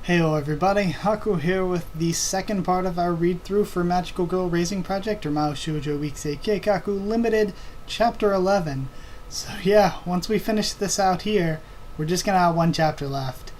Heyo everybody, Haku here with the second part of our read-through for Magical Girl Raising Project, or Mahou Shoujo Ikusei Keikaku Limited, Chapter 11. So yeah, once we finish this out here, we're just going to have one chapter left.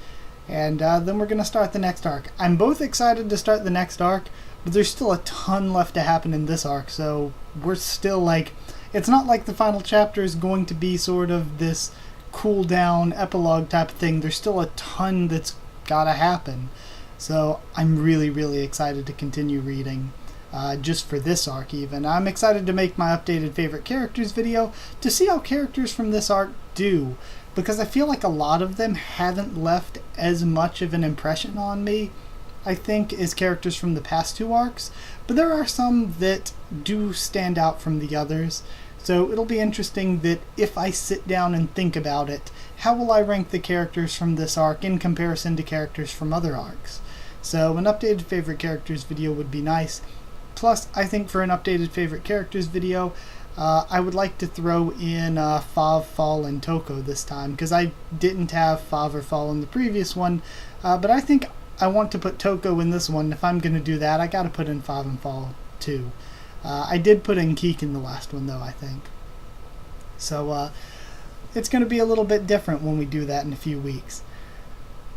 And then we're going to start the next arc. I'm both excited to start the next arc, but there's still a ton left to happen in this arc, so we're still like... It's not like the final chapter is going to be sort of this cool-down epilogue type of thing. There's still a ton that's gotta happen. So I'm really excited to continue reading just for this arc even. I'm excited to make my updated favorite characters video to see how characters from this arc do, because I feel like a lot of them haven't left as much of an impression on me, I think, as characters from the past two arcs, but there are some that do stand out from the others. So it'll be interesting that if I sit down and think about it, how will I rank the characters from this arc in comparison to characters from other arcs? So an updated favorite characters video would be nice. Plus, I think for an updated favorite characters video, I would like to throw in Fav, Fall, and Toko this time, because I didn't have Fav or Fall in the previous one, but I think I want to put Toko in this one. If I'm going to do that, I gotta put in Fav and Fall too. I did put in Keek in the last one though, I think. So it's going to be a little bit different when we do that in a few weeks.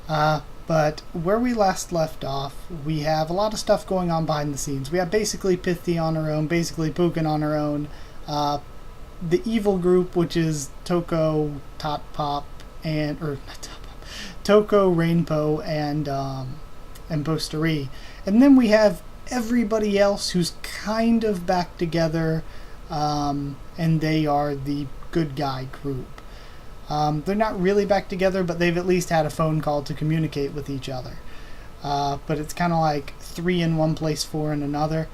But where we last left off, we have a lot of stuff going on behind the scenes. We have basically Pithy on her own, basically Pukin on her own. The evil group, which is Toko, Tot Pop, and Toko, Rainbow, and Posteri. And then we have everybody else who's kind of back together, and they are the good guy group. They're not really back together, but they've at least had a phone call to communicate with each other. But it's kind of like 3 in one place, 4 in another.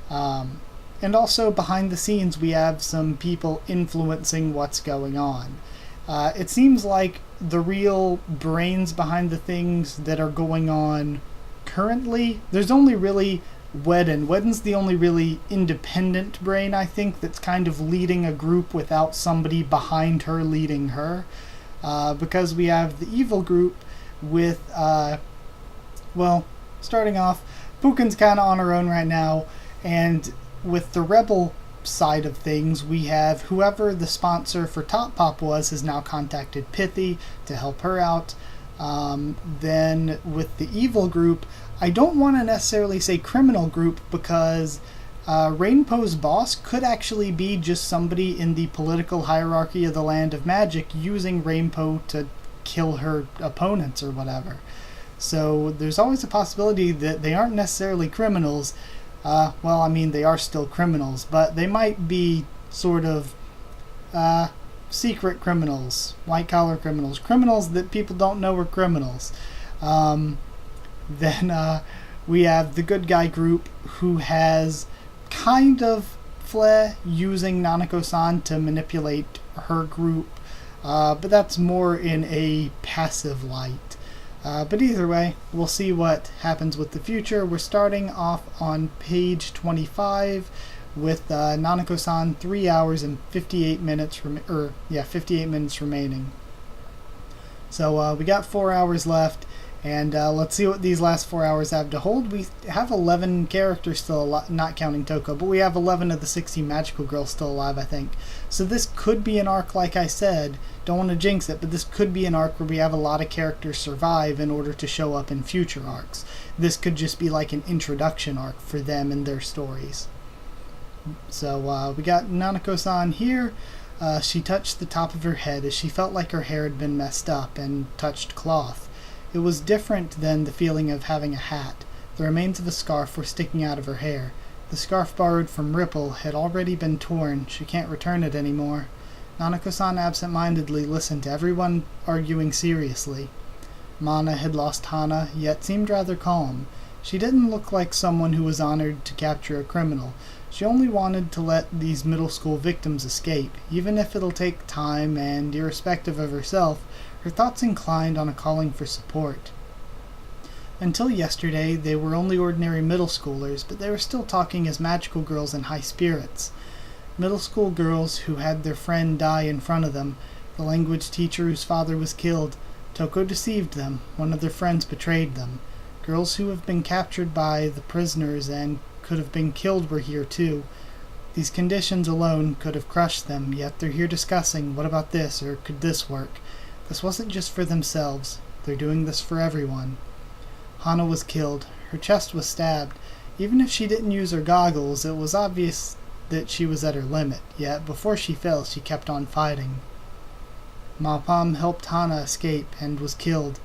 And also behind the scenes we have some people influencing what's going on. It seems like the real brains behind the things that are going on currently, there's only really Wedden. Wedden's the only really independent brain, I think, that's kind of leading a group without somebody behind her leading her. Because we have the evil group with, well, starting off, Pukin's kind of on her own right now, and with the rebel side of things, we have whoever the sponsor for Top Pop was has now contacted Pithy to help her out. Then with the evil group, I don't want to necessarily say criminal group, because Rainbow's boss could actually be just somebody in the political hierarchy of the Land of Magic using Rainbow to kill her opponents or whatever. So there's always a possibility that they aren't necessarily criminals. Well, I mean, they are still criminals, but they might be sort of secret criminals, white-collar criminals, criminals that people don't know are criminals. Then we have the good guy group, who has kind of flair using nanako-san to manipulate her group, but that's more in a passive light. But either way, we'll see what happens with the future. We're starting off on page 25 with nanako-san 3 hours and 58 minutes 58 minutes remaining. So we got 4 hours left, and let's see what these last 4 hours have to hold. We have 11 characters still, not counting Toko, but we have 11 of the 16 magical girls still alive, I think. So this could be an arc, like I said. Don't want to jinx it, but this could be an arc where we have a lot of characters survive in order to show up in future arcs. This could just be like an introduction arc for them and their stories. So we got nanako-san here. She touched the top of her head as she felt like her hair had been messed up, and touched cloth. It was different than the feeling of having a hat. The remains of a scarf were sticking out of her hair. The scarf borrowed from Ripple had already been torn. She can't return it anymore. Nanako-san absent-mindedly listened to everyone arguing seriously. Mana had lost Hana, yet seemed rather calm. She didn't look like someone who was honored to capture a criminal. She only wanted to let these middle school victims escape, even if it'll take time, and irrespective of herself, her thoughts inclined on a calling for support. Until yesterday, they were only ordinary middle schoolers, but they were still talking as magical girls in high spirits. Middle school girls who had their friend die in front of them, the language teacher whose father was killed, Toko deceived them. One of their friends betrayed them. Girls who have been captured by the prisoners and could have been killed were here too. These conditions alone could have crushed them, yet they're here discussing, what about this, or could this work? This wasn't just for themselves. They're doing this for everyone. Hana was killed. Her chest was stabbed. Even if she didn't use her goggles, it was obvious that she was at her limit, yet before she fell, she kept on fighting. Malpam helped Hana escape and was killed.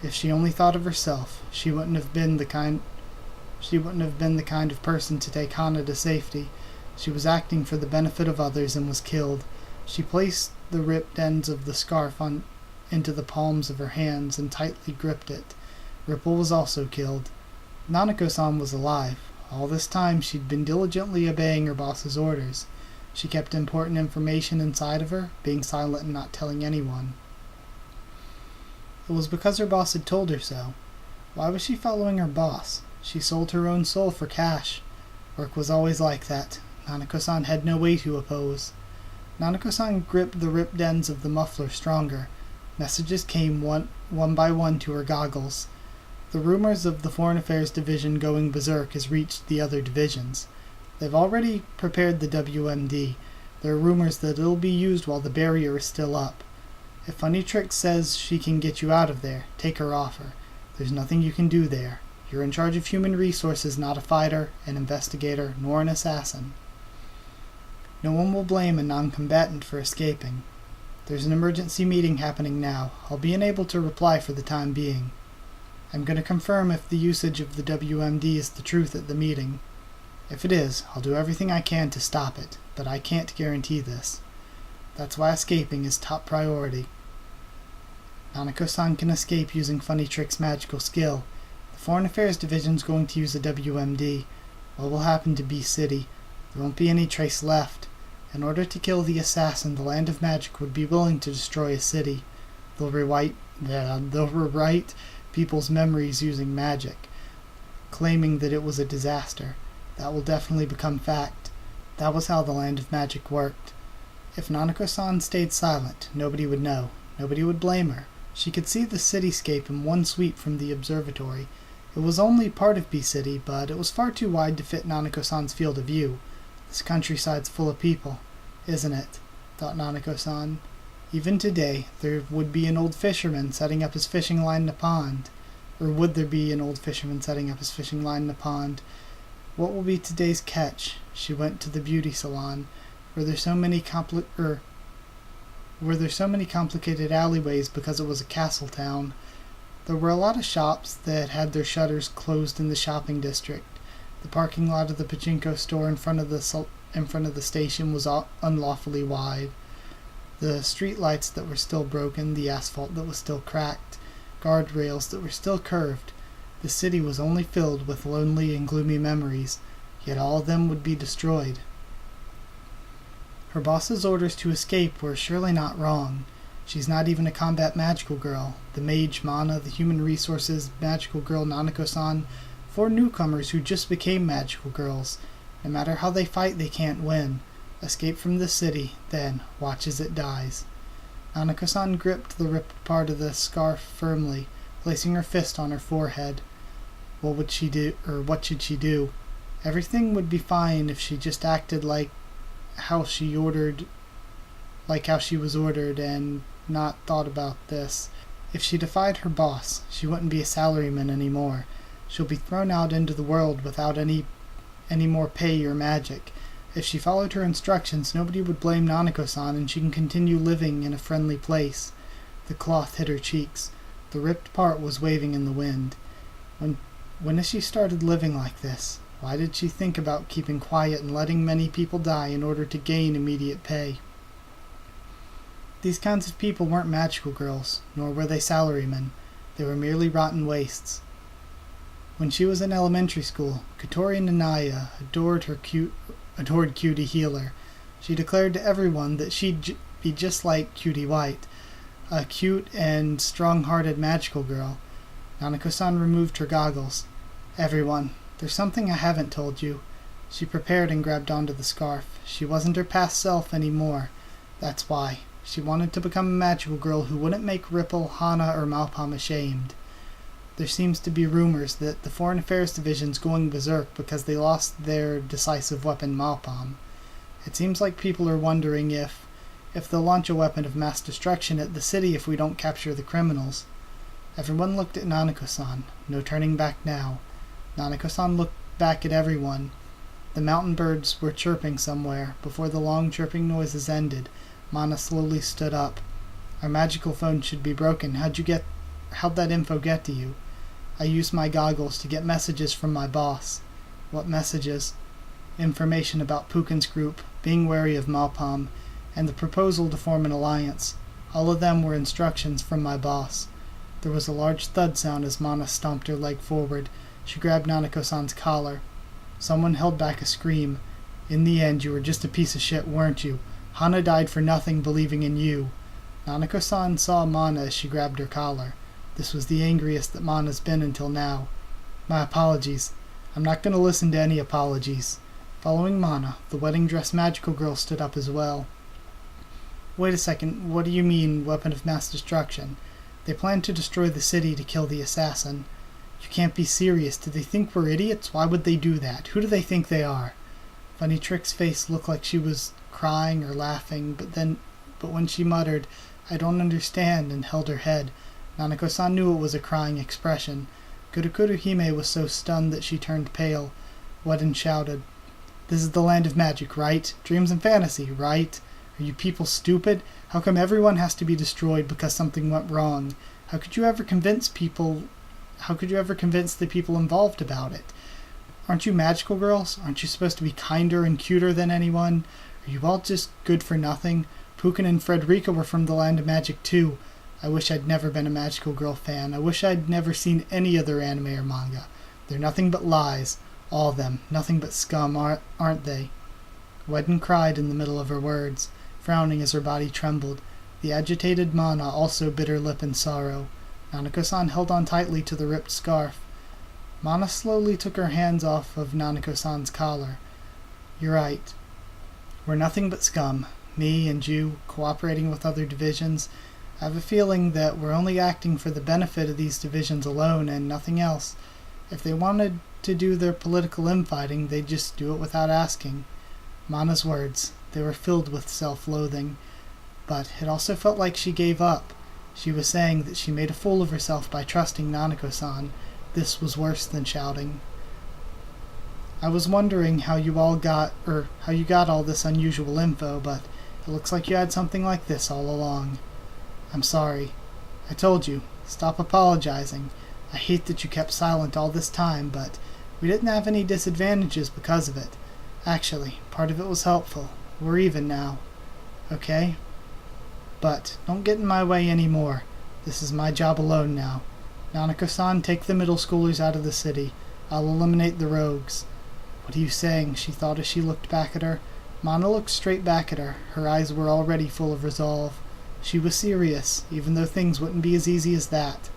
If she only thought of herself, she wouldn't have been the kind of person to take Hana to safety. She was acting for the benefit of others and was killed. She placed the ripped ends of the scarf into the palms of her hands and tightly gripped it. Ripple was also killed. Nanako-san was alive. All this time she'd been diligently obeying her boss's orders. She kept important information inside of her, being silent and not telling anyone. It was because her boss had told her so. Why was she following her boss? She sold her own soul for cash. Work was always like that. Nanako-san had no way to oppose. Nanako-san gripped the ripped ends of the muffler stronger. Messages came one by one to her goggles. The rumors of the Foreign Affairs Division going berserk has reached the other divisions. They've already prepared the WMD. There are rumors that it'll be used while the barrier is still up. If Funny Trick says she can get you out of there, take her offer. There's nothing you can do there. You're in charge of human resources, not a fighter, an investigator, nor an assassin. No one will blame a non-combatant for escaping. There's an emergency meeting happening now. I'll be unable to reply for the time being. I'm going to confirm if the usage of the WMD is the truth at the meeting. If it is, I'll do everything I can to stop it, but I can't guarantee this. That's why escaping is top priority. Nanako-san can escape using Funny Trick's magical skill. The Foreign Affairs Division's going to use a WMD. What will happen to B City? There won't be any trace left. In order to kill the assassin, the Land of Magic would be willing to destroy a city. They'll rewrite people's memories using magic, claiming that it was a disaster. That will definitely become fact. That was how the Land of Magic worked. If Nanako-san stayed silent, nobody would know. Nobody would blame her. She could see the cityscape in one sweep from the observatory. It was only part of B-City, but it was far too wide to fit Nanako-san's field of view. This countryside's full of people, isn't it? Thought Nanako-san. Even today, there would be an old fisherman setting up his fishing line in a pond. Or would there be an old fisherman setting up his fishing line in a pond? What will be today's catch? She went to the beauty salon. Were there so many complicated alleyways because it was a castle town? There were a lot of shops that had their shutters closed in the shopping district. The parking lot of the pachinko store in front of the station was unlawfully wide. The street lights that were still broken, the asphalt that was still cracked, guardrails that were still curved. The city was only filled with lonely and gloomy memories, yet all of them would be destroyed. Her boss's orders to escape were surely not wrong. She's not even a combat magical girl. The mage Mana, the human resources magical girl Nanako-san, 4 newcomers who just became magical girls. No matter how they fight, they can't win. Escape from the city, then watch as it dies. Nanako-san gripped the ripped part of the scarf firmly, placing her fist on her forehead. What should she do? Everything would be fine if she just acted like how she was ordered and not thought about this. If she defied her boss, she wouldn't be a salaryman anymore. She'll be thrown out into the world without any more pay or magic. If she followed her instructions, nobody would blame Nanako-san and she can continue living in a friendly place. The cloth hit her cheeks. The ripped part was waving in the wind. When has she started living like this? Why did she think about keeping quiet and letting many people die in order to gain immediate pay? These kinds of people weren't magical girls, nor were they salarymen. They were merely rotten wastes. When she was in elementary school, Katori Nanaya adored Cutie Healer. She declared to everyone that she'd be just like Cutie White, a cute and strong-hearted magical girl. Nanako-san removed her goggles. Everyone, there's something I haven't told you. She prepared and grabbed onto the scarf. She wasn't her past self anymore. That's why. She wanted to become a magical girl who wouldn't make Ripple, Hana, or Malpam ashamed. There seems to be rumors that the Foreign Affairs Division's going berserk because they lost their decisive weapon, Malpam. It seems like people are wondering if they'll launch a weapon of mass destruction at the city if we don't capture the criminals. Everyone looked at Nanako-san. No turning back now. Nanako-san looked back at everyone. The mountain birds were chirping somewhere. Before the long chirping noises ended, Mana slowly stood up. Our magical phone should be broken. How'd that info get to you? I used my goggles to get messages from my boss. What messages? Information about Pukin's group, being wary of Malpam, and the proposal to form an alliance. All of them were instructions from my boss. There was a large thud sound as Mana stomped her leg forward. She grabbed Nanako-san's collar. Someone held back a scream. In the end, you were just a piece of shit, weren't you? Hana died for nothing believing in you. Nanako-san saw Mana as she grabbed her collar. This was the angriest that Mana's been until now. My apologies. I'm not going to listen to any apologies. Following Mana, the wedding dress magical girl stood up as well. Wait a second, what do you mean, weapon of mass destruction? They plan to destroy the city to kill the assassin. You can't be serious. Do they think we're idiots? Why would they do that? Who do they think they are? Funny Trick's face looked like she was crying or laughing, but when she muttered, I don't understand, and held her head, Nanako-san knew it was a crying expression. Kurukuru Hime was so stunned that she turned pale. Wedden shouted, This is the land of magic, right? Dreams and fantasy, right? Are you people stupid? How come everyone has to be destroyed because something went wrong? How could you ever convince the people involved about it? Aren't you magical girls? Aren't you supposed to be kinder and cuter than anyone? Are you all just good for nothing? Pukin and Frederica were from the land of magic too. I wish I'd never been a magical girl fan. I wish I'd never seen any other anime or manga. They're nothing but lies. All of them. Nothing but scum, aren't they? Wedden cried in the middle of her words, frowning as her body trembled. The agitated Mana also bit her lip in sorrow. Nanako-san held on tightly to the ripped scarf. Mana slowly took her hands off of Nanako-san's collar. You're right. We're nothing but scum. Me and you, cooperating with other divisions. I have a feeling that we're only acting for the benefit of these divisions alone and nothing else. If they wanted to do their political infighting, they'd just do it without asking. Mana's words, they were filled with self-loathing. But it also felt like she gave up. She was saying that she made a fool of herself by trusting Nanako-san. This was worse than shouting. I was wondering how you got all this unusual info, but it looks like you had something like this all along. I'm sorry. I told you, stop apologizing. I hate that you kept silent all this time, but we didn't have any disadvantages because of it. Actually, part of it was helpful. We're even now. Okay? But don't get in my way anymore. This is my job alone now. Nanako-san, take the middle schoolers out of the city. I'll eliminate the rogues. What are you saying? She thought as she looked back at her. Mana looked straight back at her. Her eyes were already full of resolve. She was serious, even though things wouldn't be as easy as that.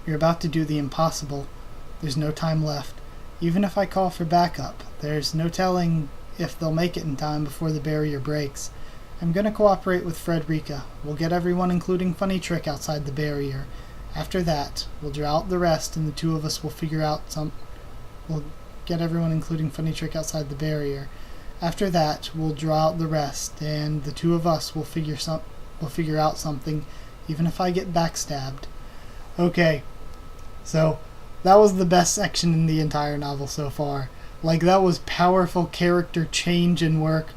You're about to do the impossible. There's no time left. Even if I call for backup, there's no telling if they'll make it in time before the barrier breaks. I'm going to cooperate with Frederica. We'll get everyone, including Funny Trick, outside the barrier. After that, we'll draw out the rest, and the two of us will We'll get everyone, including Funny Trick, outside the barrier. After that, we'll draw out the rest, and the two of us will figure out something, even if I get backstabbed. Okay, so that was the best section in the entire novel so far. Like, that was powerful character change and work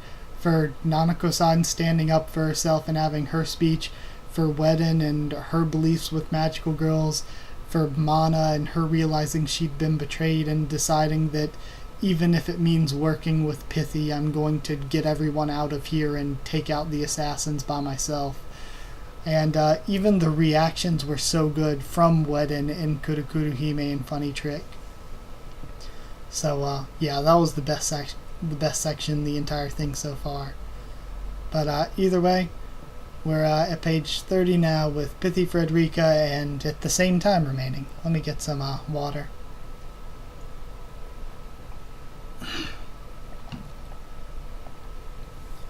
for Nanako-san standing up for herself and having her speech, for Wedden and her beliefs with magical girls, for Mana and her realizing she'd been betrayed and deciding that even if it means working with Pithy, I'm going to get everyone out of here and take out the assassins by myself. And even the reactions were so good from Wedden and Kurukuru Hime and Funny Trick. So yeah, that was the best section, the entire thing so far. But either way, we're at page 30 now with Pithy Frederica and at the same time remaining. Let me get some water.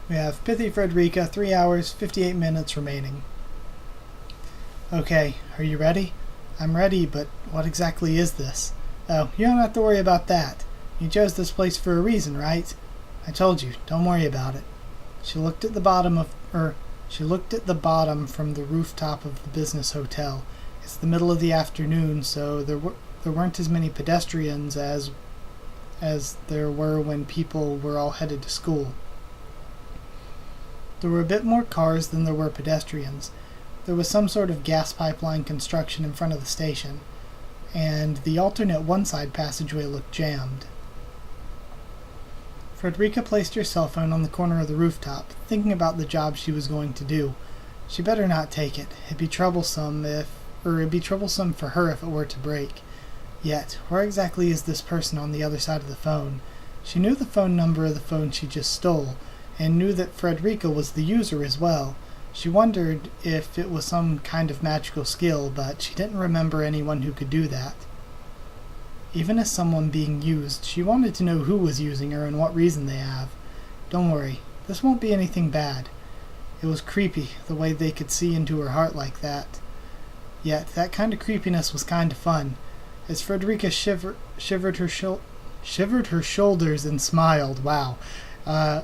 We have Pithy Frederica, 3 hours, 58 minutes remaining. Okay, are you ready? I'm ready, but what exactly is this? Oh, you don't have to worry about that. You chose this place for a reason, right? I told you, don't worry about it. She looked at the bottom from the rooftop of the business hotel. It's the middle of the afternoon, so there weren't as many pedestrians as there were when people were all headed to school. There were a bit more cars than there were pedestrians. There was some sort of gas pipeline construction in front of the station, and the alternate one-side passageway looked jammed. Frederica placed her cell phone on the corner of the rooftop, thinking about the job she was going to do. She better not take it. It'd be troublesome for her if it were to break. Yet, where exactly is this person on the other side of the phone? She knew the phone number of the phone she just stole, and knew that Frederica was the user as well. She wondered if it was some kind of magical skill, but she didn't remember anyone who could do that. Even as someone being used, she wanted to know who was using her and what reason they have. Don't worry, this won't be anything bad. It was creepy, the way they could see into her heart like that. Yet, that kind of creepiness was kind of fun. As Frederica shivered her shoulders and smiled, wow.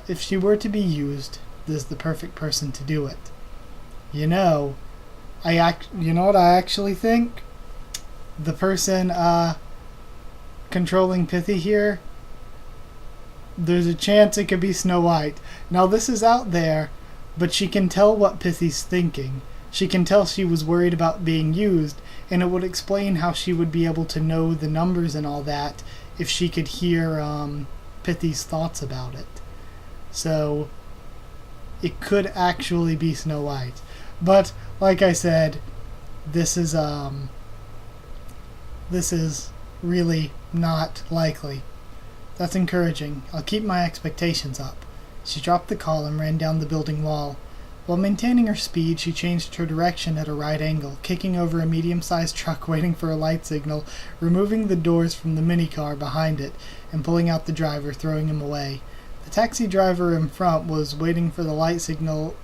If she were to be used, this is the perfect person to do it. You know what I actually think? The person, controlling Pithy here, there's a chance it could be Snow White. Now this is out there, but she can tell what Pithy's thinking. She can tell she was worried about being used, and it would explain how she would be able to know the numbers and all that if she could hear Pithy's thoughts about it. So it could actually be Snow White. But like I said, this is really not likely. That's encouraging. I'll keep my expectations up. She dropped the call and ran down the building wall. While maintaining her speed, she changed her direction at a right angle, kicking over a medium-sized truck waiting for a light signal, removing the doors from the minicar behind it, and pulling out the driver, throwing him away. The taxi driver in front who was waiting for the light signal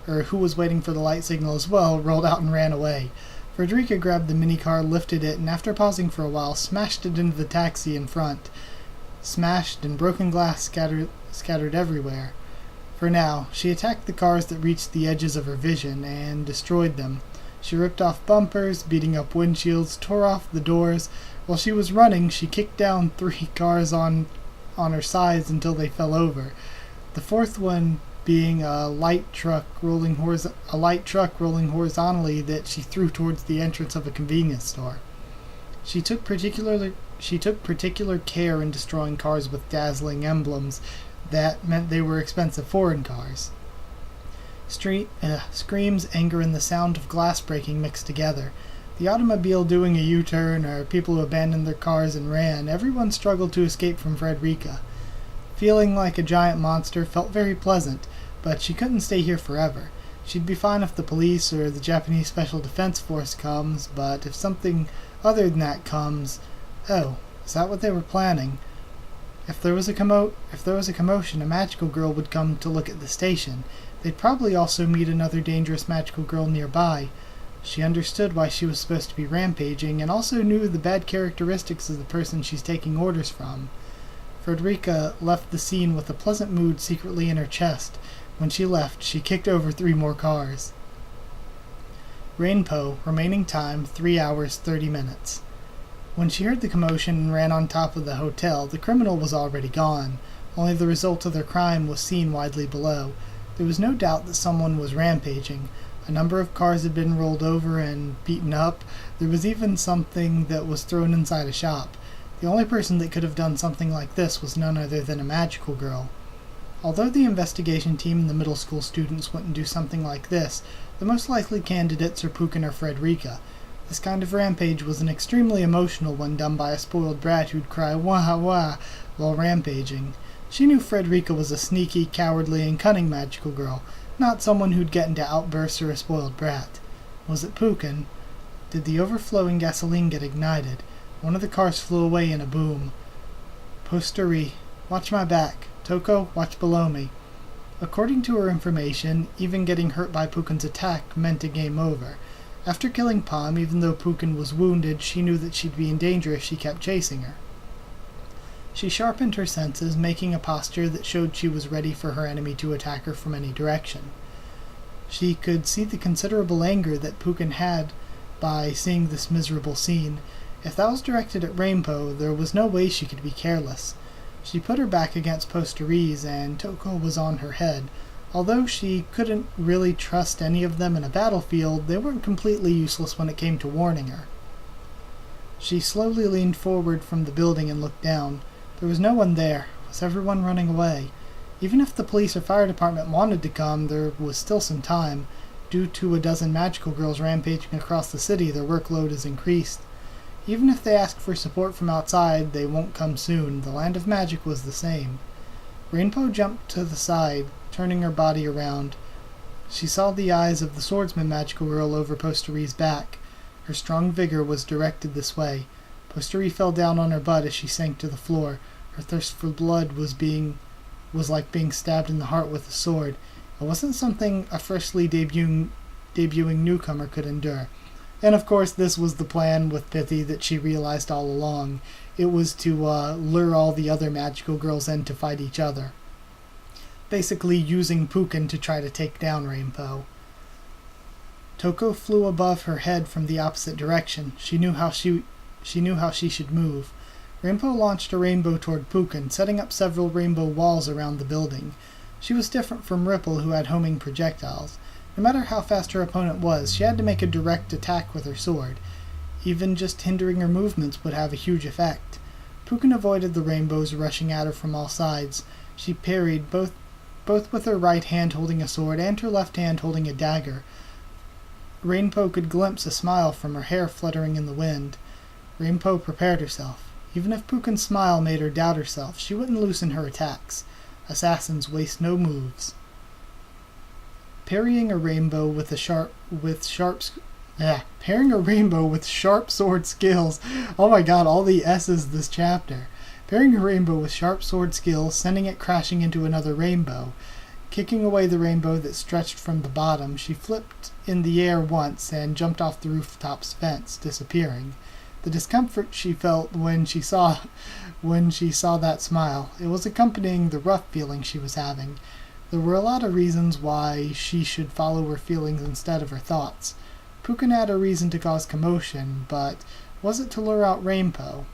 as well, rolled out and ran away. Frederica grabbed the minicar, lifted it, and after pausing for a while, smashed it into the taxi in front. Smashed and broken glass scattered everywhere. For now, she attacked the cars that reached the edges of her vision and destroyed them. She ripped off bumpers, beating up windshields, tore off the doors. While she was running, she kicked down 3 cars on her sides until they fell over. The fourth one being a light truck rolling horizontally that she threw towards the entrance of a convenience store. She took particular care in destroying cars with dazzling emblems that meant they were expensive foreign cars. Screams, anger, and the sound of glass breaking mixed together. The automobile doing a U-turn, or people who abandoned their cars and ran, everyone struggled to escape from Frederica. Feeling like a giant monster felt very pleasant, but she couldn't stay here forever. She'd be fine if the police or the Japanese Special Defense Force comes, but if something other than that comes... Oh, is that what they were planning? If there was a commotion, a magical girl would come to look at the station. They'd probably also meet another dangerous magical girl nearby. She understood why she was supposed to be rampaging, and also knew the bad characteristics of the person she's taking orders from. Frederica left the scene with a pleasant mood secretly in her chest. When she left, she kicked over 3 more cars. Rainbow, remaining time, 3 hours, 30 minutes. When she heard the commotion and ran on top of the hotel, the criminal was already gone. Only the result of their crime was seen widely below. There was no doubt that someone was rampaging. A number of cars had been rolled over and beaten up. There was even something that was thrown inside a shop. The only person that could have done something like this was none other than a magical girl. Although the investigation team and the middle school students wouldn't do something like this, the most likely candidates are Pukin or Frederica. This kind of rampage was an extremely emotional one done by a spoiled brat who'd cry wah wah while rampaging. She knew Frederica was a sneaky, cowardly, and cunning magical girl, not someone who'd get into outbursts or a spoiled brat. Was it Pukin? Did the overflowing gasoline get ignited? One of the cars flew away in a boom. Posteri, watch my back. Toko, watch below me. According to her information, even getting hurt by Pukin's attack meant a game over. After killing Palm, even though Pukin was wounded, she knew that she'd be in danger if she kept chasing her. She sharpened her senses, making a posture that showed she was ready for her enemy to attack her from any direction. She could see the considerable anger that Pukin had by seeing this miserable scene. If that was directed at Rainbow, there was no way she could be careless. She put her back against Posteries, and Toko was on her head. Although she couldn't really trust any of them in a battlefield, they weren't completely useless when it came to warning her. She slowly leaned forward from the building and looked down. There was no one there. Was everyone running away? Even if the police or fire department wanted to come, there was still some time. Due to a dozen magical girls rampaging across the city, their workload is increased. Even if they ask for support from outside, they won't come soon. The land of magic was the same. Rainbow jumped to the side, turning her body around. She saw the eyes of the swordsman magical girl over Posterie's back. Her strong vigor was directed this way. Posterie fell down on her butt as she sank to the floor. Her thirst for blood was like being stabbed in the heart with a sword. It wasn't something a freshly debuting newcomer could endure. And of course this was the plan with Pithy that she realized all along. It was to lure all the other magical girls in to fight each other. Basically using Pukin to try to take down Rainbow. Toko flew above her head from the opposite direction. She knew how she should move. Rainbow launched a rainbow toward Pukin, setting up several rainbow walls around the building. She was different from Ripple, who had homing projectiles. No matter how fast her opponent was, she had to make a direct attack with her sword. Even just hindering her movements would have a huge effect. Pukin avoided the rainbows rushing at her from all sides. She parried, both with her right hand holding a sword and her left hand holding a dagger. Rainbow could glimpse a smile from her hair fluttering in the wind. Rainbow prepared herself. Even if Pukin's smile made her doubt herself, she wouldn't loosen her attacks. Assassins waste no moves. Parrying a rainbow with sharp sword skills. Oh my god, all the S's this chapter. Parrying a rainbow with sharp sword skills, sending it crashing into another rainbow. Kicking away the rainbow that stretched from the bottom, she flipped in the air once and jumped off the rooftop's fence, disappearing. The discomfort she felt when she saw that smile, it was accompanying the rough feeling she was having. There were a lot of reasons why she should follow her feelings instead of her thoughts. Pukin had a reason to cause commotion, but was it to lure out Rainbow?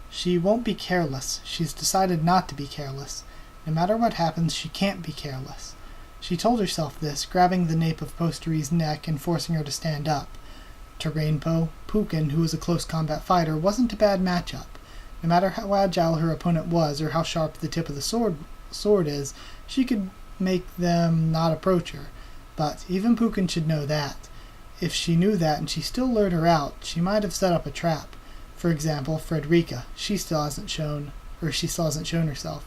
She won't be careless. She's decided not to be careless. No matter what happens, she can't be careless. She told herself this, grabbing the nape of Posterie's neck and forcing her to stand up. To Rainbow, Pukin, who was a close combat fighter, wasn't a bad matchup. No matter how agile her opponent was or how sharp the tip of the sword is, she could make them not approach her. But even Pukin should know that. If she knew that and she still lured her out, she might have set up a trap. For example, Frederica. She still hasn't shown herself.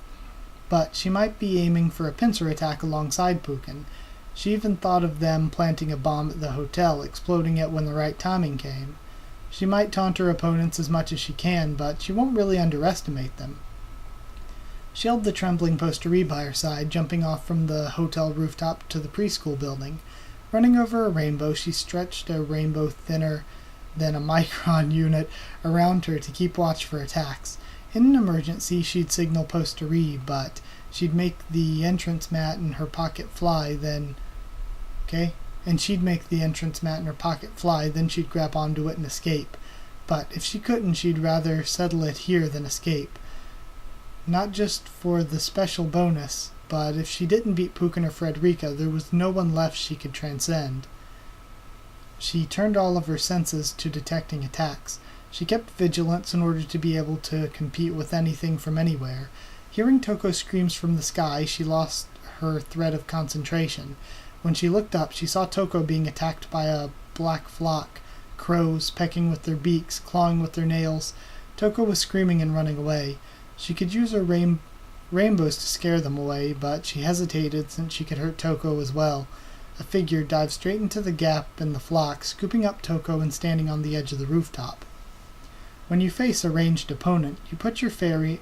But she might be aiming for a pincer attack alongside Pukin. She even thought of them planting a bomb at the hotel, exploding it when the right timing came. She might taunt her opponents as much as she can, but she won't really underestimate them. She held the trembling Posterie by her side, jumping off from the hotel rooftop to the preschool building. Running over a rainbow, she stretched a rainbow thinner than a micron unit around her to keep watch for attacks. In an emergency, she'd signal Posterie, but she'd make the entrance mat in her pocket fly, then she'd grab onto it and escape. But if she couldn't, she'd rather settle it here than escape. Not just for the special bonus, but if she didn't beat Pukin or Frederica, there was no one left she could transcend. She turned all of her senses to detecting attacks. She kept vigilance in order to be able to compete with anything from anywhere. Hearing Toko's screams from the sky, she lost her thread of concentration. When she looked up, she saw Toko being attacked by a black flock, crows pecking with their beaks, clawing with their nails. Toko was screaming and running away. She could use her rainbows to scare them away, but she hesitated since she could hurt Toko as well. A figure dived straight into the gap in the flock, scooping up Toko and standing on the edge of the rooftop. When you face a ranged opponent, you put your fairy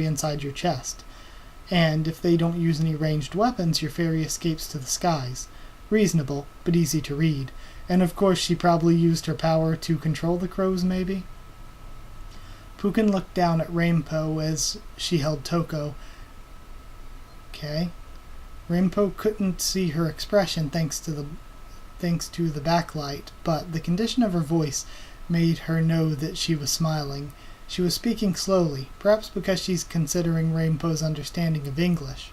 inside your chest. And if they don't use any ranged weapons, your fairy escapes to the skies. Reasonable, but easy to read. And of course she probably used her power to control the crows, maybe? Pukin looked down at Rainbow as she held Toko. Okay. Rainbow couldn't see her expression thanks to the backlight, but the condition of her voice made her know that she was smiling. She was speaking slowly, perhaps because she's considering Rainbow's understanding of English.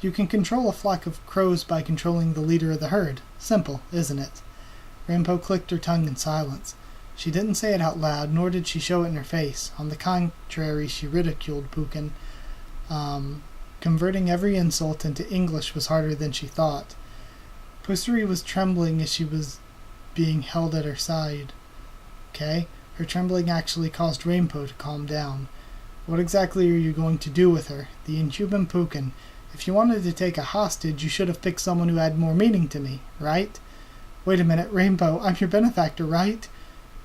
You can control a flock of crows by controlling the leader of the herd. Simple, isn't it? Rainbow clicked her tongue in silence. She didn't say it out loud, nor did she show it in her face. On the contrary, she ridiculed Pukin. Converting every insult into English was harder than she thought. Pusuri was trembling as she was being held at her side. Okay? Her trembling actually caused Rainbow to calm down. What exactly are you going to do with her? The inhuman Pukin. If you wanted to take a hostage, you should have picked someone who had more meaning to me, right? Wait a minute, Rainbow, I'm your benefactor, right?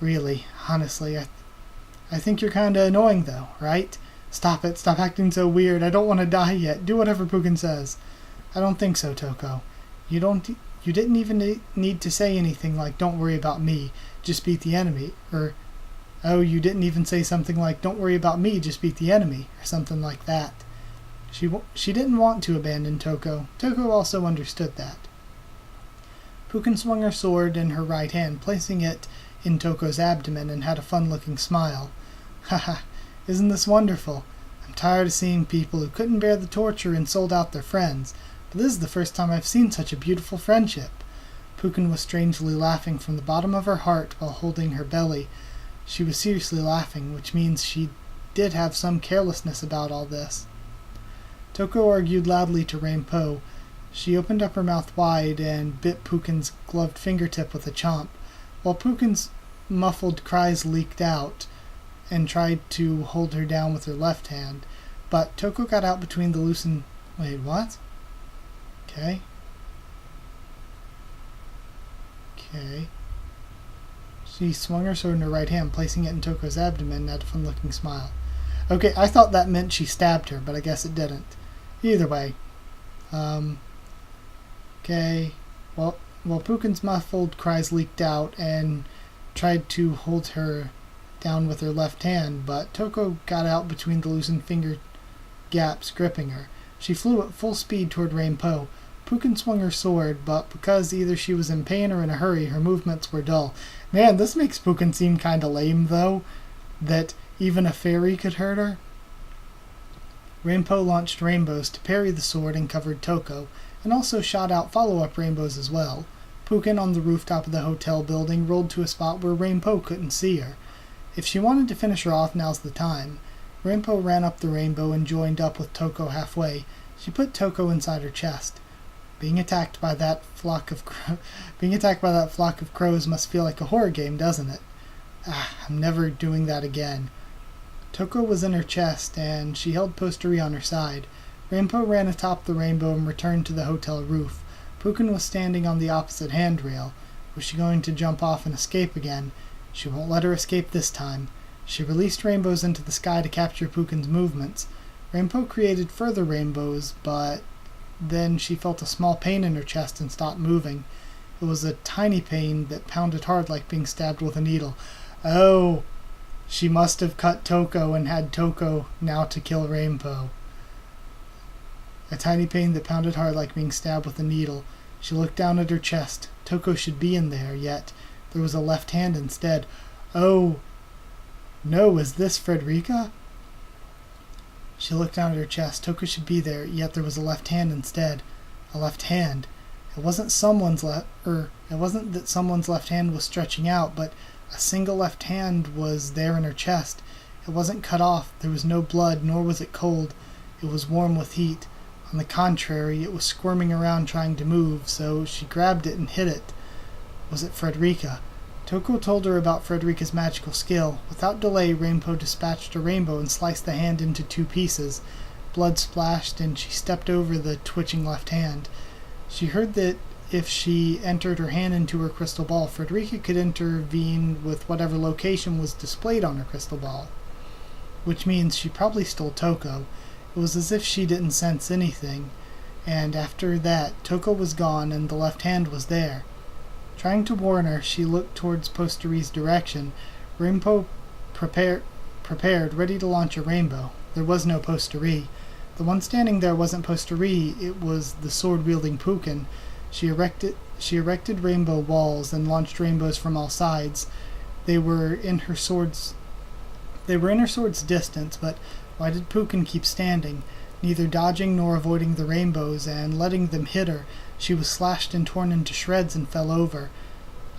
Really, honestly, I think you're kinda annoying though, right? Stop it, stop acting so weird, I don't want to die yet, do whatever Pukin says. I don't think so, Toko. You didn't even need to say anything like, don't worry about me, just beat the enemy, or, oh, you didn't even say something like, don't worry about me, just beat the enemy, or something like that. She didn't want to abandon Toko. Toko also understood that. Pukin swung her sword in her right hand, placing it in Toko's abdomen, and had a fun-looking smile. Haha, isn't this wonderful? I'm tired of seeing people who couldn't bear the torture and sold out their friends, but this is the first time I've seen such a beautiful friendship. Pukin was strangely laughing from the bottom of her heart while holding her belly. She was seriously laughing, which means she did have some carelessness about all this. Toko argued loudly to Rainbow. She opened up her mouth wide and bit Pukin's gloved fingertip with a chomp, while Pukin's muffled cries leaked out and tried to hold her down with her left hand, but Toko got out between the loosened... Wait, what? Okay. She swung her sword in her right hand, placing it in Toko's abdomen, and had a fun-looking smile. Okay, I thought that meant she stabbed her, but I guess it didn't. Either way. Okay. Well, Pukin's muffled cries leaked out and tried to hold her down with her left hand, but Toko got out between the loosened finger gaps, gripping her. She flew at full speed toward Rainbow. Pukin swung her sword, but because either she was in pain or in a hurry, her movements were dull. Man, this makes Pukin seem kinda lame, though, that even a fairy could hurt her. Rainbow launched rainbows to parry the sword and covered Toko, and also shot out follow-up rainbows as well. Pukin, on the rooftop of the hotel building, rolled to a spot where Rainbow couldn't see her. If she wanted to finish her off, now's the time. Rainbow ran up the rainbow and joined up with Toko halfway. She put Toko inside her chest. Being attacked by that flock of crows must feel like a horror game, doesn't it? I'm never doing that again. Toko was in her chest, and she held Posteri on her side. Rainbow ran atop the rainbow and returned to the hotel roof. Pukin was standing on the opposite handrail. Was she going to jump off and escape again? She won't let her escape this time. She released rainbows into the sky to capture Pukin's movements. Rainbow created further rainbows, but then she felt a small pain in her chest and stopped moving. It was a tiny pain that pounded hard like being stabbed with a needle. Oh! She must have cut Toko and had Toko now to kill Rainbow. A tiny pain that pounded hard like being stabbed with a needle. She looked down at her chest. Toko should be in there, yet there was a left hand instead. Oh! No, is this Frederica? She looked down at her chest. Toko should be there, yet there was a left hand instead. A left hand. It wasn't that someone's left hand was stretching out, but a single left hand was there in her chest. It wasn't cut off. There was no blood, nor was it cold. It was warm with heat. On the contrary, it was squirming around trying to move, so she grabbed it and hit it. Was it Frederica? Toko told her about Frederica's magical skill. Without delay, Rainbow dispatched a rainbow and sliced the hand into 2 pieces. Blood splashed, and she stepped over the twitching left hand. She heard that if she entered her hand into her crystal ball, Frederica could intervene with whatever location was displayed on her crystal ball. Which means she probably stole Toko. It was as if she didn't sense anything, and after that, Toko was gone and the left hand was there. Trying to warn her, she looked towards Posteri's direction. Rainbow prepared, ready to launch a rainbow. There was no Posteri. The one standing there wasn't Posteri, it was the sword-wielding Pukin. She erected rainbow walls and launched rainbows from all sides. They were in her sword's distance, but why did Pukin keep standing, neither dodging nor avoiding the rainbows, and letting them hit her? She was slashed and torn into shreds and fell over.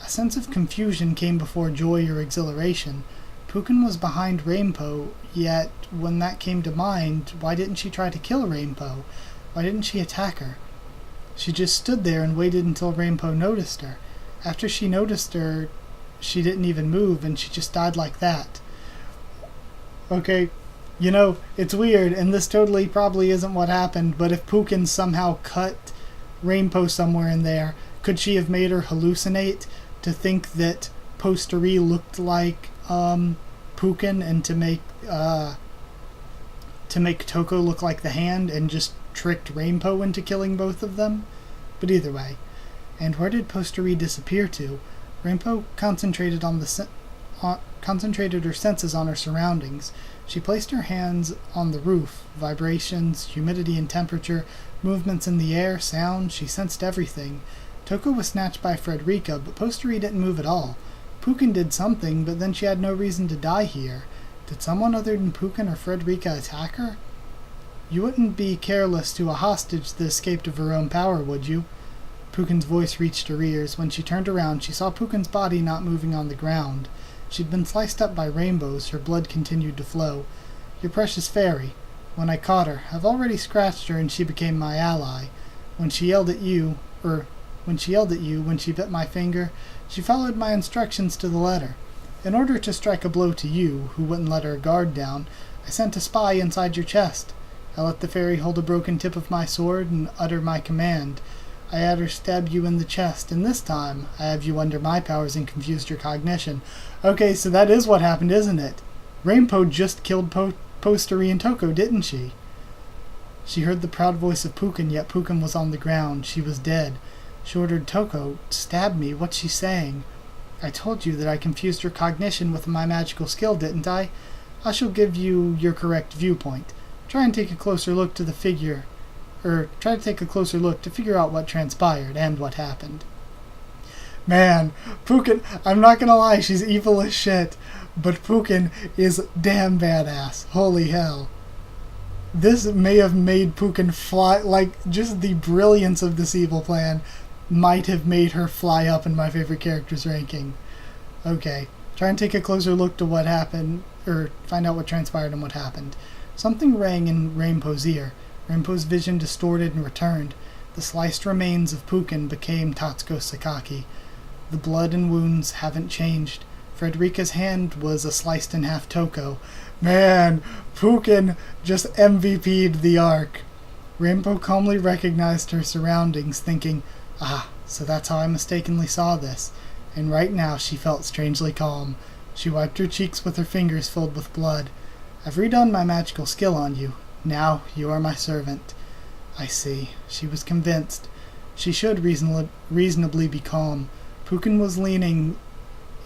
A sense of confusion came before joy or exhilaration. Pukin was behind Rainbow, yet when that came to mind, why didn't she try to kill Rainbow? Why didn't she attack her? She just stood there and waited until Rainbow noticed her. After she noticed her, she didn't even move, and she just died like that. Okay, it's weird, and this totally probably isn't what happened, but if Pukin somehow cut Rainbow somewhere in there, could she have made her hallucinate to think that Posteri looked like Pukin, and to make Toko look like the hand, and just tricked Rainbow into killing both of them? But either way. And where did Posteri disappear to? Rainbow concentrated her senses on her surroundings. She placed her hands on the roof. Vibrations, humidity and temperature, movements in the air, sound, she sensed everything. Toko was snatched by Frederica, but Posteri didn't move at all. Pukin did something, but then she had no reason to die here. Did someone other than Pukin or Frederica attack her? You wouldn't be careless to a hostage that escaped of her own power, would you? Pukin's voice reached her ears. When she turned around, she saw Pukin's body not moving on the ground. She'd been sliced up by rainbows. Her blood continued to flow. Your precious fairy. When I caught her, I've already scratched her and she became my ally. When she yelled at you, when she bit my finger, she followed my instructions to the letter. In order to strike a blow to you, who wouldn't let her guard down, I sent a spy inside your chest. I let the fairy hold a broken tip of my sword and utter my command. I had her stab you in the chest, and this time I have you under my powers and confused your cognition. Okay, so that is what happened, isn't it? Rainbow just killed Posteri and Toko, didn't she? She heard the proud voice of Pukin, yet Pukin was on the ground. She was dead. She ordered Toko, stab me. What's she saying? I told you that I confused her cognition with my magical skill, didn't I? I shall give you your correct viewpoint. Try and take a closer look to figure out what transpired and what happened. Man, Pukin, I'm not gonna lie, she's evil as shit, but Pukin is damn badass. Holy hell. This may have made Pukin fly, just the brilliance of this evil plan might have made her fly up in my favorite characters ranking. Okay, try and take a closer look to what happened, or find out what transpired and what happened. Something rang in Rainbow's ear. Rainbow's vision distorted and returned. The sliced remains of Pukin became Tatsuko Sakaki. The blood and wounds haven't changed. Frederica's hand was a sliced-in-half Toko. Man, Pukin just MVP'd the arc. Rainbow calmly recognized her surroundings, thinking, so that's how I mistakenly saw this. And right now she felt strangely calm. She wiped her cheeks with her fingers filled with blood. I've redone my magical skill on you. Now you are my servant. I see. She was convinced. She should reasonably be calm. Pukin was leaning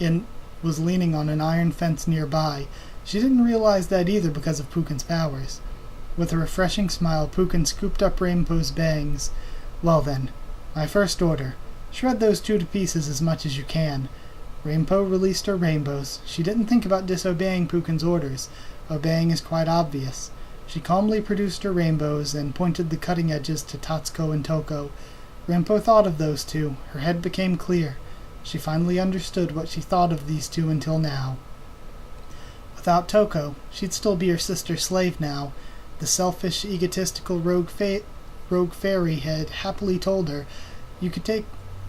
on an iron fence nearby. She didn't realize that either because of Pukin's powers. With a refreshing smile, Pukin scooped up Rainbow's bangs. Well then, my first order. Shred those two to pieces as much as you can. Rainbow released her rainbows. She didn't think about disobeying Pukin's orders. Obeying is quite obvious. She calmly produced her rainbows and pointed the cutting edges to Tatsuko and Toko. Rainbow thought of those two. Her head became clear. She finally understood what she thought of these two until now. Without Toko, she'd still be her sister's slave now. The selfish, egotistical rogue fairy had happily told her, you could take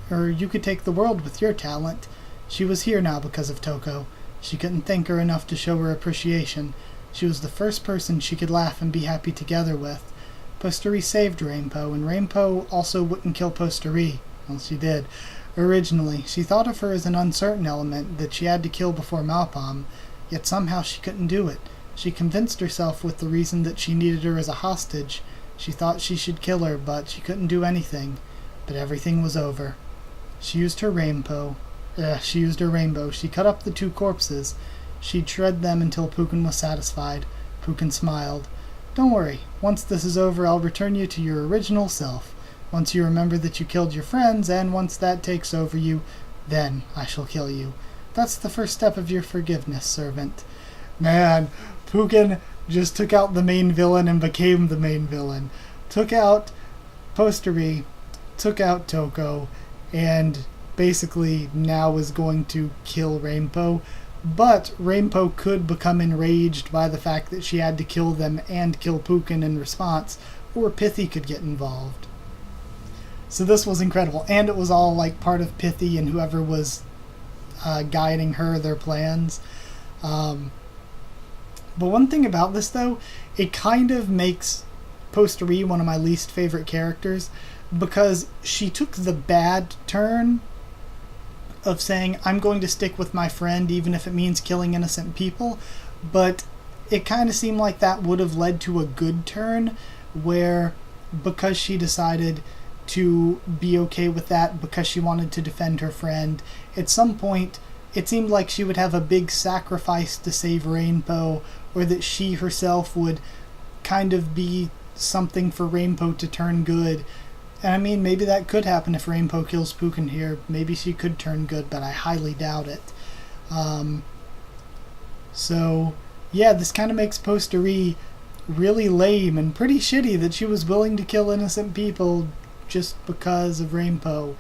the world with your talent. She was here now because of Toko. She couldn't thank her enough to show her appreciation. She was the first person she could laugh and be happy together with. Posteri saved Rainbow, and Rainbow also wouldn't kill Posteri. Well, she did. Originally, she thought of her as an uncertain element that she had to kill before Malpam, yet somehow she couldn't do it. She convinced herself with the reason that she needed her as a hostage. She thought she should kill her, but she couldn't do anything. But everything was over. She used her rainbow. She cut up the 2 corpses. She'd shred them until Pukin was satisfied. Pukin smiled. Don't worry. Once this is over, I'll return you to your original self. Once you remember that you killed your friends, and once that takes over you, then I shall kill you. That's the first step of your forgiveness, servant. Man, Pukin just took out the main villain and became the main villain. Took out Postery, took out Toko, and basically now is going to kill Rainbow. But Rainbow could become enraged by the fact that she had to kill them and kill Pukin in response, or Pithy could get involved. So this was incredible, and it was all like part of Pithy and whoever was guiding her, their plans. But one thing about this, though, it kind of makes Postery one of my least favorite characters, because she took the bad turn of saying, I'm going to stick with my friend even if it means killing innocent people, but it kind of seemed like that would have led to a good turn, where because she decided to be okay with that because she wanted to defend her friend, at some point it seemed like she would have a big sacrifice to save Rainbow, or that she herself would kind of be something for Rainbow to turn good. And I mean, maybe that could happen if Rainbow kills Pukin here. Maybe she could turn good, but I highly doubt it. So yeah, this kind of makes Postery really lame and pretty shitty that she was willing to kill innocent people just because of Rainbow,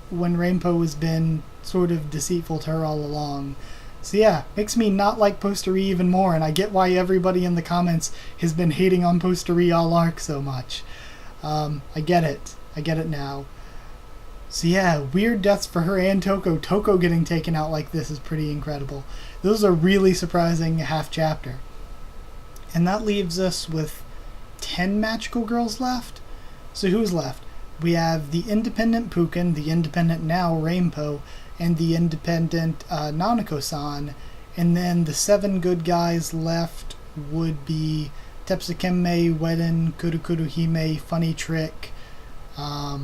when Rainbow has been sort of deceitful to her all along. So yeah, makes me not like Postery even more, and I get why everybody in the comments has been hating on Postery all arc so much. I get it. I get it now. So yeah, weird deaths for her and Toko. Toko getting taken out like this is pretty incredible. This is a really surprising half chapter. And that leaves us with 10 magical girls left. So who's left? We have the independent Pukin, the independent now Rainbow, and the independent nanako-san. And then the 7 good guys left would be Tepsukeme, Weden, Kurukuru Hime, Funny Trick. Are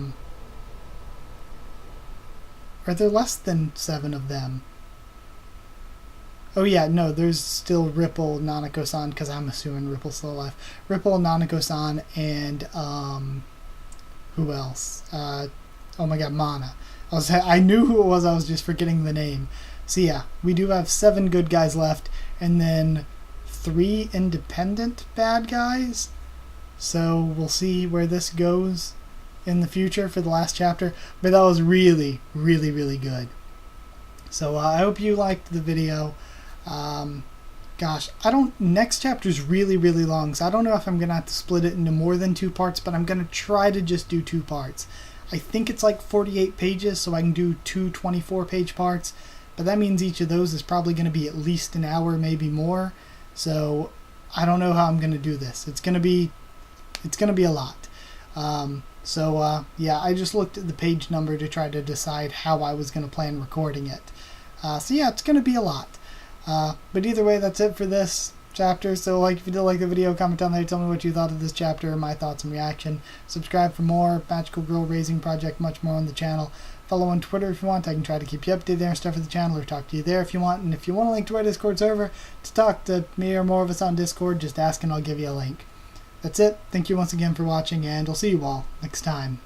there less than 7 of them? Oh yeah, no, there's still Ripple, Nanako-san, because I'm assuming Ripple's still alive. Ripple, Nanako-san, and who else? Oh my god, Mana. I knew who it was, I was just forgetting the name. So yeah, we do have 7 good guys left, and then 3 independent bad guys. So we'll see where this goes in the future for the last chapter. But that was really, really, really good. So I hope you liked the video. Gosh, next chapter's really, really long, so I don't know if I'm going to have to split it into more than 2 parts, but I'm going to try to just do 2 parts. I think it's like 48 pages, so I can do 2 24-page parts, but that means each of those is probably going to be at least an hour, maybe more. So I don't know how I'm going to do this. It's going to be a lot. Yeah, I just looked at the page number to try to decide how I was going to plan recording it. So yeah, it's going to be a lot. But either way, that's it for this chapter. So if you did like the video, comment down there, tell me what you thought of this chapter, my thoughts and reaction. Subscribe for more Magical Girl Raising Project, much more on the channel. Follow on Twitter if you want. I can try to keep you updated there and stuff for the channel, or talk to you there if you want. And if you want a link to our Discord server to talk to me or more of us on Discord, just ask and I'll give you a link. That's it. Thank you once again for watching, and I'll see you all next time.